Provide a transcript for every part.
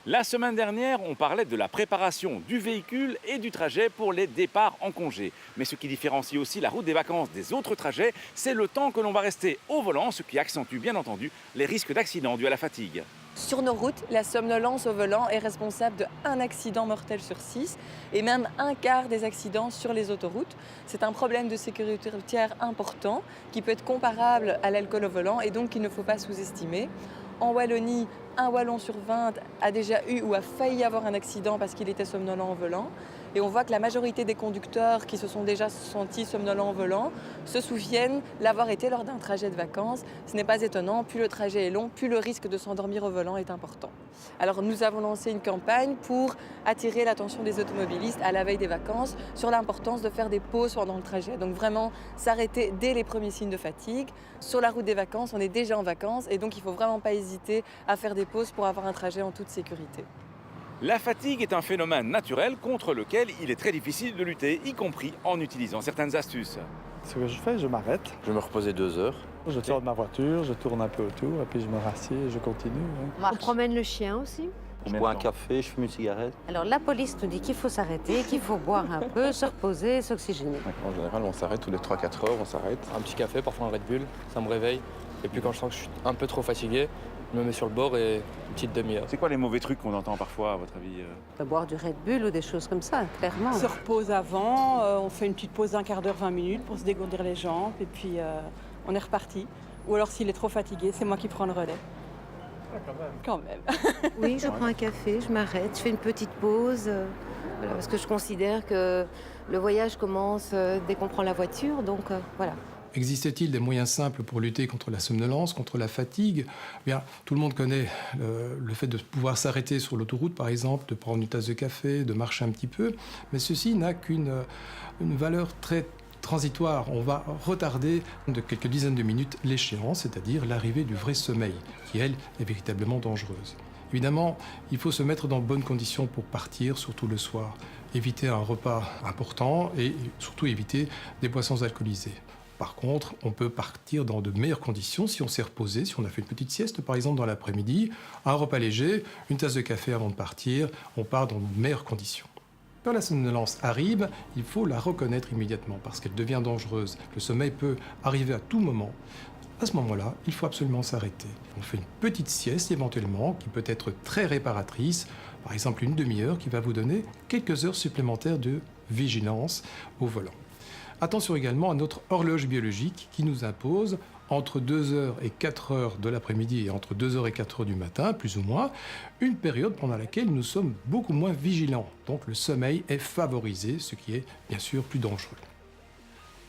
La semaine dernière, on parlait de la préparation du véhicule et du trajet pour les départs en congé. Mais ce qui différencie aussi la route des vacances des autres trajets, c'est le temps que l'on va rester au volant, ce qui accentue bien entendu les risques d'accident dus à la fatigue. Sur nos routes, la somnolence au volant est responsable d'un accident mortel sur 6 et même un quart des accidents sur les autoroutes. C'est un problème de sécurité routière important qui peut être comparable à l'alcool au volant et donc qu'il ne faut pas sous-estimer. En Wallonie, un Wallon sur 20 a déjà eu ou a failli avoir un accident parce qu'il était somnolent au volant. Et on voit que la majorité des conducteurs qui se sont déjà sentis somnolents au volant se souviennent l'avoir été lors d'un trajet de vacances. Ce n'est pas étonnant, plus le trajet est long, plus le risque de s'endormir au volant est important. Alors nous avons lancé une campagne pour attirer l'attention des automobilistes à la veille des vacances sur l'importance de faire des pauses pendant le trajet. Donc vraiment s'arrêter dès les premiers signes de fatigue. Sur la route des vacances, on est déjà en vacances et donc il ne faut vraiment pas hésiter à faire des pauses pour avoir un trajet en toute sécurité. La fatigue est un phénomène naturel contre lequel il est très difficile de lutter, y compris en utilisant certaines astuces. Ce que je fais, je m'arrête, Je vais me reposer 2 heures. je sors de ma voiture, je tourne un peu autour et puis je me rassieds et je continue. Hein. On promène le chien aussi. Je bois un café, je fume une cigarette. Alors la police nous dit qu'il faut s'arrêter, qu'il faut boire un peu, se reposer, s'oxygéner. En général, on s'arrête tous les 3-4 heures, on s'arrête. Un petit café, parfois un Red Bull, ça me réveille. Et puis quand je sens que je suis un peu trop fatigué, je me mets sur le bord et une petite demi-heure. C'est quoi les mauvais trucs qu'on entend parfois, à votre avis On peut boire du Red Bull ou des choses comme ça, clairement. On se repose avant, on fait une petite pause d'un quart d'heure, 20 minutes pour se dégourdir les jambes et puis on est reparti. Ou alors s'il est trop fatigué, c'est moi qui prends le relais. Quand même. Oui, je prends un café, je m'arrête, je fais une petite pause. Voilà, parce que je considère que le voyage commence dès qu'on prend la voiture, donc voilà. Existe-t-il des moyens simples pour lutter contre la somnolence, contre la fatigue ? Bien, tout le monde connaît le fait de pouvoir s'arrêter sur l'autoroute, par exemple, de prendre une tasse de café, de marcher un petit peu, mais ceci n'a qu'une valeur très transitoire. On va retarder de quelques dizaines de minutes l'échéance, c'est-à-dire l'arrivée du vrai sommeil, qui, elle, est véritablement dangereuse. Évidemment, il faut se mettre dans de bonnes conditions pour partir, surtout le soir. Éviter un repas important et surtout éviter des boissons alcoolisées. Par contre, on peut partir dans de meilleures conditions si on s'est reposé, si on a fait une petite sieste par exemple dans l'après-midi, un repas léger, une tasse de café avant de partir, on part dans de meilleures conditions. Quand la somnolence arrive, il faut la reconnaître immédiatement parce qu'elle devient dangereuse. Le sommeil peut arriver à tout moment. À ce moment-là, il faut absolument s'arrêter. On fait une petite sieste éventuellement qui peut être très réparatrice, par exemple une demi-heure qui va vous donner quelques heures supplémentaires de vigilance au volant. Attention également à notre horloge biologique qui nous impose entre 2h et 4h de l'après-midi et entre 2h et 4h du matin, plus ou moins, une période pendant laquelle nous sommes beaucoup moins vigilants. Donc le sommeil est favorisé, ce qui est bien sûr plus dangereux.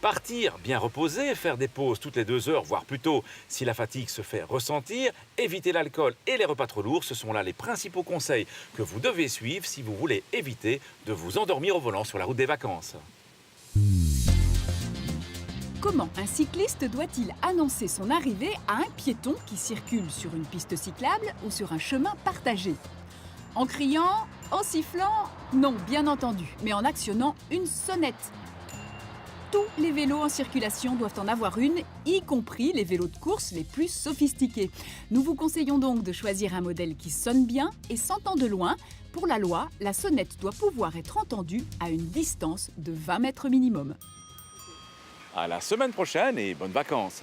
Partir bien reposé, faire des pauses toutes les 2 heures, voire plus tôt si la fatigue se fait ressentir, éviter l'alcool et les repas trop lourds, ce sont là les principaux conseils que vous devez suivre si vous voulez éviter de vous endormir au volant sur la route des vacances. Comment un cycliste doit-il annoncer son arrivée à un piéton qui circule sur une piste cyclable ou sur un chemin partagé? En criant, en sifflant? Non, bien entendu, mais en actionnant une sonnette. Tous les vélos en circulation doivent en avoir une, y compris les vélos de course les plus sophistiqués. Nous vous conseillons donc de choisir un modèle qui sonne bien et s'entend de loin. Pour la loi, la sonnette doit pouvoir être entendue à une distance de 20 mètres minimum. À la semaine prochaine et bonnes vacances.